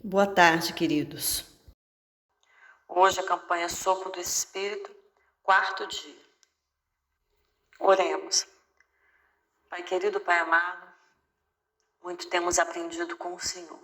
Boa tarde, queridos. Hoje a campanha Sopro do Espírito, 4º dia. Oremos. Pai querido, Pai amado, muito temos aprendido com o Senhor.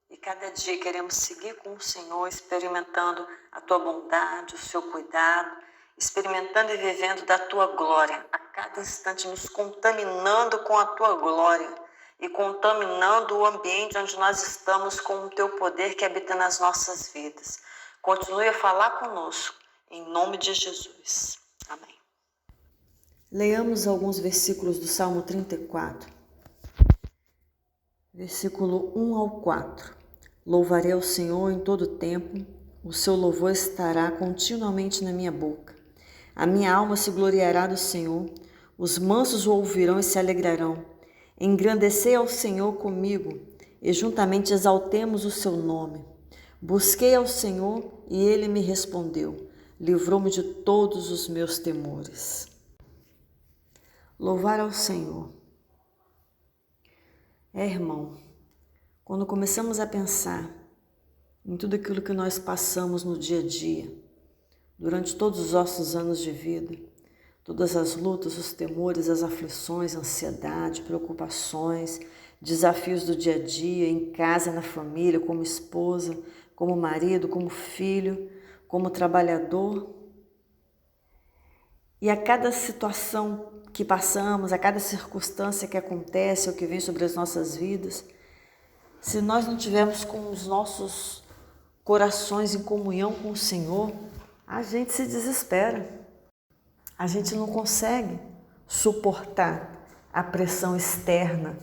E cada dia queremos seguir com o Senhor, experimentando a Tua bondade, o Seu cuidado, experimentando e vivendo da Tua glória, a cada instante nos contaminando com a Tua glória e contaminando o ambiente onde nós estamos com o Teu poder que habita nas nossas vidas. Continue a falar conosco, em nome de Jesus. Amém. Leamos alguns versículos do Salmo 34, versículo 1 ao 4. Louvarei ao Senhor em todo o tempo, o seu louvor estará continuamente na minha boca. A minha alma se gloriará do Senhor, os mansos o ouvirão e se alegrarão. Engrandecei ao Senhor comigo, e juntamente exaltemos o seu nome. Busquei ao Senhor e ele me respondeu, livrou-me de todos os meus temores. Louvar ao Senhor. Irmão, quando começamos a pensar em tudo aquilo que nós passamos no dia a dia, durante todos os nossos anos de vida, todas as lutas, os temores, as aflições, ansiedade, preocupações, desafios do dia a dia, em casa, na família, como esposa, como marido, como filho, como trabalhador. E a cada situação que passamos, a cada circunstância que acontece ou que vem sobre as nossas vidas, se nós não tivermos com os nossos corações em comunhão com o Senhor, a gente se desespera. A gente não consegue suportar a pressão externa,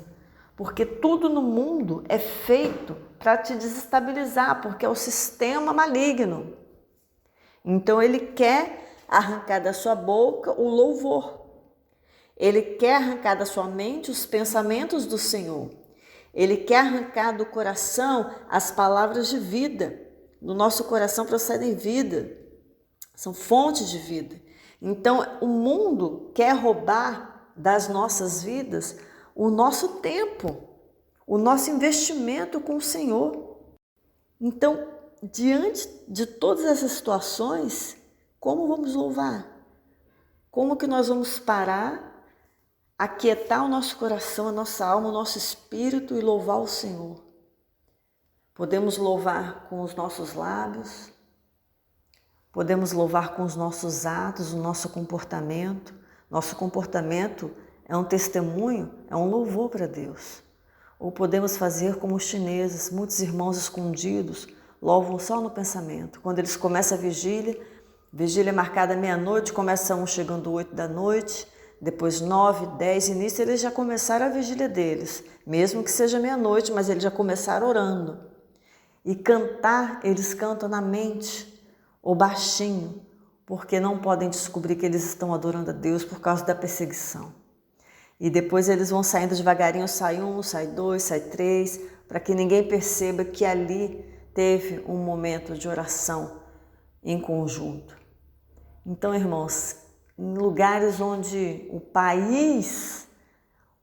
porque tudo no mundo é feito para te desestabilizar, porque é o sistema maligno. Então ele quer arrancar da sua boca o louvor. Ele quer arrancar da sua mente os pensamentos do Senhor. Ele quer arrancar do coração as palavras de vida. Do nosso coração procedem vida, são fontes de vida. Então, o mundo quer roubar das nossas vidas o nosso tempo, o nosso investimento com o Senhor. Então, diante de todas essas situações, como vamos louvar? Como que nós vamos parar, aquietar o nosso coração, a nossa alma, o nosso espírito e louvar o Senhor? Podemos louvar com os nossos lábios, podemos louvar com os nossos atos, o nosso comportamento. Nosso comportamento é um testemunho, é um louvor para Deus. Ou podemos fazer como os chineses, muitos irmãos escondidos louvam só no pensamento. Quando eles começam a vigília é marcada meia-noite, começa um chegando 8 da noite, depois 9, 10, e nisso eles já começaram a vigília deles, mesmo que seja meia-noite, mas eles já começaram orando. E cantar, eles cantam na mente, ou baixinho, porque não podem descobrir que eles estão adorando a Deus por causa da perseguição. E depois eles vão saindo devagarinho, sai um, sai dois, sai três, para que ninguém perceba que ali teve um momento de oração em conjunto. Então, irmãos, em lugares onde o país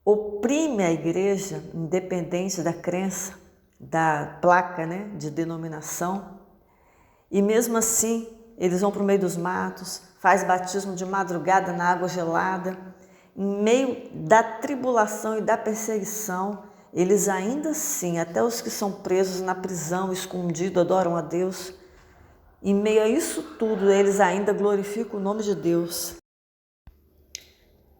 oprime a igreja, independente da crença, da placa, de denominação, e mesmo assim eles vão para o meio dos matos, faz batismo de madrugada na água gelada, em meio da tribulação e da perseguição, eles ainda assim, até os que são presos na prisão, escondidos, adoram a Deus. Em meio a isso tudo, eles ainda glorificam o nome de Deus.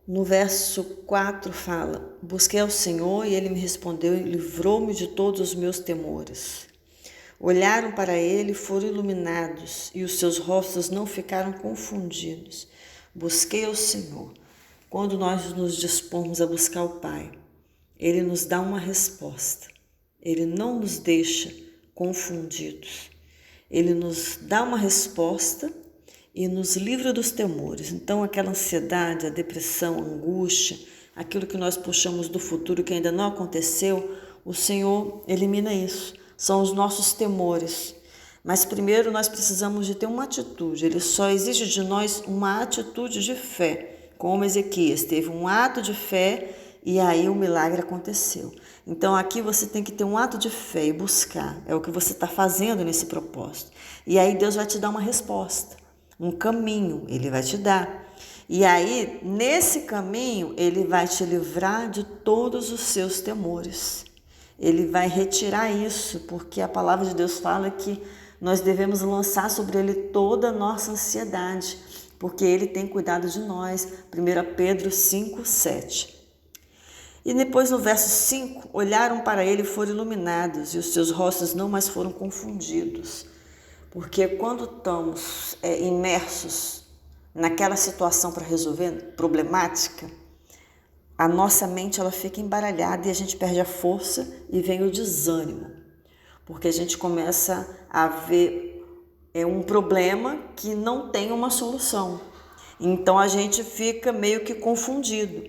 No verso 4 fala, busquei ao Senhor e ele me respondeu e livrou-me de todos os meus temores. Olharam para ele e foram iluminados, e os seus rostos não ficaram confundidos. Busquei ao Senhor. Quando nós nos dispomos a buscar o Pai, ele nos dá uma resposta. Ele não nos deixa confundidos. Ele nos dá uma resposta e nos livra dos temores. Então, aquela ansiedade, a depressão, a angústia, aquilo que nós puxamos do futuro que ainda não aconteceu, o Senhor elimina isso. São os nossos temores. Mas primeiro nós precisamos de ter uma atitude. Ele só exige de nós uma atitude de fé. Como Ezequias teve um ato de fé e aí o milagre aconteceu. Então aqui você tem que ter um ato de fé e buscar. É o que você está fazendo nesse propósito. E aí Deus vai te dar uma resposta, um caminho Ele vai te dar. E aí, nesse caminho, Ele vai te livrar de todos os seus temores. Ele vai retirar isso, porque a palavra de Deus fala que nós devemos lançar sobre Ele toda a nossa ansiedade, porque Ele tem cuidado de nós. 1 Pedro 5, 7. E depois no verso 5, olharam para Ele e foram iluminados, e os seus rostos não mais foram confundidos. Porque quando estamos imersos naquela situação para resolver, problemática, a nossa mente ela fica embaralhada e a gente perde a força e vem o desânimo. Porque a gente começa a ver um problema que não tem uma solução. Então a gente fica meio que confundido.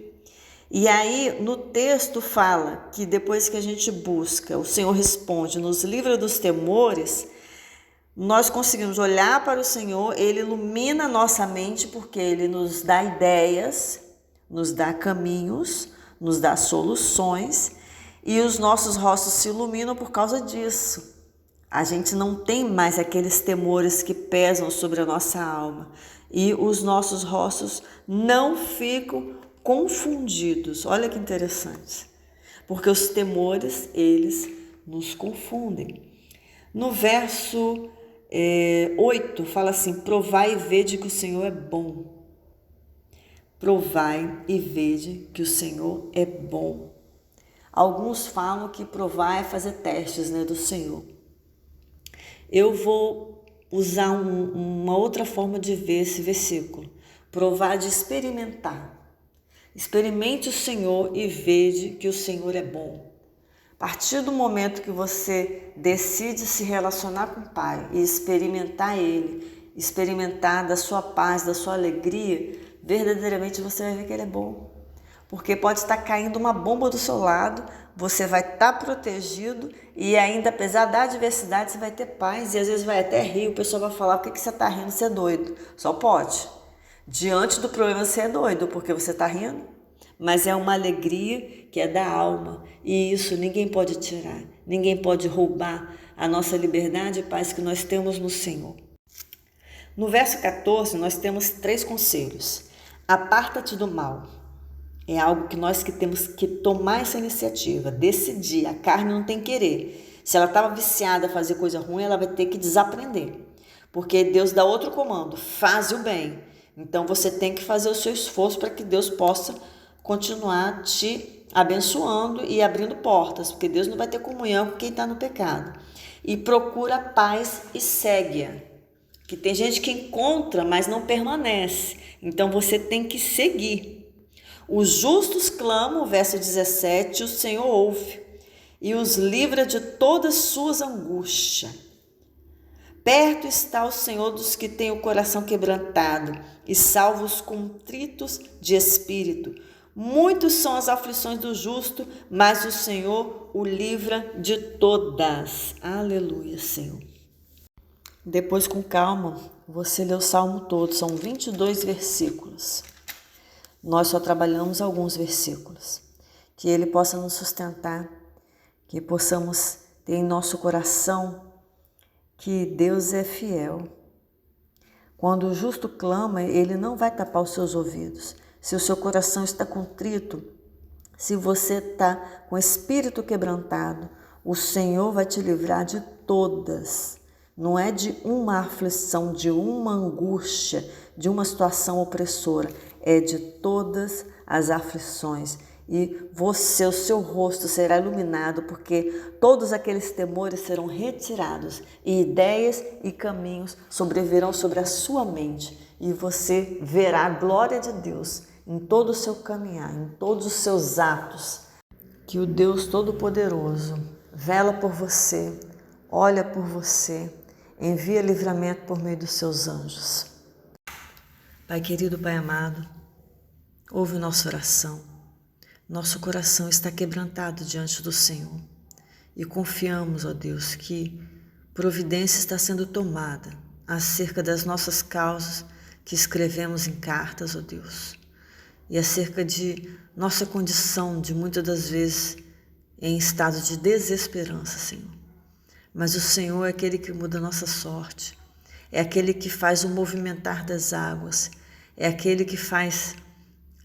E aí no texto fala que depois que a gente busca, o Senhor responde, nos livra dos temores. Nós conseguimos olhar para o Senhor, Ele ilumina a nossa mente porque Ele nos dá ideias, nos dá caminhos, nos dá soluções e os nossos rostos se iluminam por causa disso. A gente não tem mais aqueles temores que pesam sobre a nossa alma e os nossos rostos não ficam confundidos. Olha que interessante, porque os temores, eles nos confundem. No verso 8 fala assim: provai e vede que o Senhor é bom. Provai e vede que o Senhor é bom. Alguns falam que provar é fazer testes, do Senhor. Eu vou usar uma outra forma de ver esse versículo. Provar de experimentar. Experimente o Senhor e vede que o Senhor é bom. A partir do momento que você decide se relacionar com o Pai e experimentar Ele, experimentar da sua paz, da sua alegria, verdadeiramente você vai ver que Ele é bom. Porque pode estar caindo uma bomba do seu lado, você vai estar protegido e ainda, apesar da adversidade, você vai ter paz e às vezes vai até rir, o pessoal vai falar: por que você está rindo? Você é doido. Só pode. Diante do problema você é doido porque você está rindo. Mas é uma alegria que é da alma e isso ninguém pode tirar, ninguém pode roubar a nossa liberdade e paz que nós temos no Senhor. No verso 14 nós temos 3 conselhos. Aparta-te do mal. É algo que nós que temos que tomar essa iniciativa, decidir. A carne não tem querer. Se ela estava viciada a fazer coisa ruim, ela vai ter que desaprender. Porque Deus dá outro comando: faz o bem. Então você tem que fazer o seu esforço para que Deus possa continuar te abençoando e abrindo portas, porque Deus não vai ter comunhão com quem está no pecado. E procura a paz e segue-a. Que tem gente que encontra, mas não permanece. Então você tem que seguir. Os justos clamam, verso 17, o Senhor ouve e os livra de todas suas angústias. Perto está o Senhor dos que têm o coração quebrantado e salva os contritos de espírito. Muitos são as aflições do justo, mas o Senhor o livra de todas. Aleluia, Senhor. Depois, com calma, você lê o Salmo todo, são 22 versículos. Nós só trabalhamos alguns versículos. Que Ele possa nos sustentar, que possamos ter em nosso coração que Deus é fiel. Quando o justo clama, Ele não vai tapar os seus ouvidos. Se o seu coração está contrito, se você está com o espírito quebrantado, o Senhor vai te livrar de todas. Não é de uma aflição, de uma angústia, de uma situação opressora. É de todas as aflições. E você, o seu rosto será iluminado, porque todos aqueles temores serão retirados e ideias e caminhos sobrevirão sobre a sua mente. E você verá a glória de Deus em todo o seu caminhar, em todos os seus atos. Que o Deus Todo-Poderoso vela por você, olha por você, envia livramento por meio dos seus anjos. Pai querido, Pai amado, ouve nossa oração. Nosso coração está quebrantado diante do Senhor e confiamos, ó Deus, que providência está sendo tomada acerca das nossas causas que escrevemos em cartas, ó Deus, e acerca de nossa condição de muitas das vezes em estado de desesperança, Senhor. Mas o Senhor é aquele que muda a nossa sorte, é aquele que faz o movimentar das águas, é aquele que faz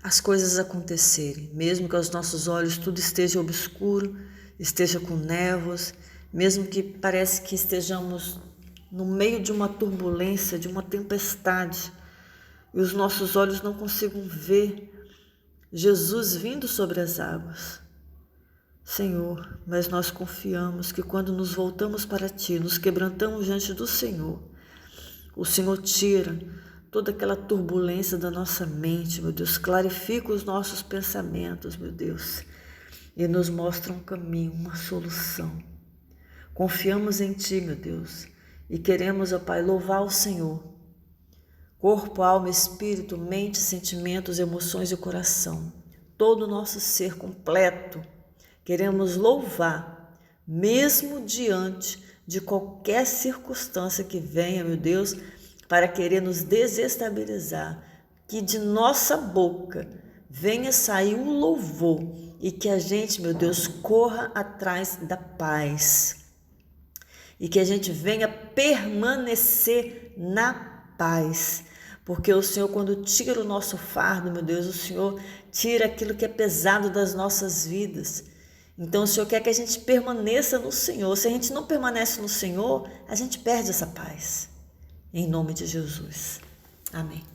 as coisas acontecerem, mesmo que aos nossos olhos tudo esteja obscuro, esteja com névoas, mesmo que parece que estejamos no meio de uma turbulência, de uma tempestade, e os nossos olhos não consigam ver Jesus vindo sobre as águas. Senhor, mas nós confiamos que quando nos voltamos para Ti, nos quebrantamos diante do Senhor, o Senhor tira toda aquela turbulência da nossa mente, meu Deus, clarifica os nossos pensamentos, meu Deus, e nos mostra um caminho, uma solução. Confiamos em Ti, meu Deus, e queremos, ó Pai, louvar o Senhor. Corpo, alma, espírito, mente, sentimentos, emoções e coração. Todo o nosso ser completo. Queremos louvar, mesmo diante de qualquer circunstância que venha, meu Deus, para querer nos desestabilizar. Que de nossa boca venha sair um louvor e que a gente, meu Deus, corra atrás da paz. E que a gente venha permanecer na paz. Porque o Senhor, quando tira o nosso fardo, meu Deus, o Senhor tira aquilo que é pesado das nossas vidas. Então o Senhor quer que a gente permaneça no Senhor. Se a gente não permanece no Senhor, a gente perde essa paz. Em nome de Jesus. Amém.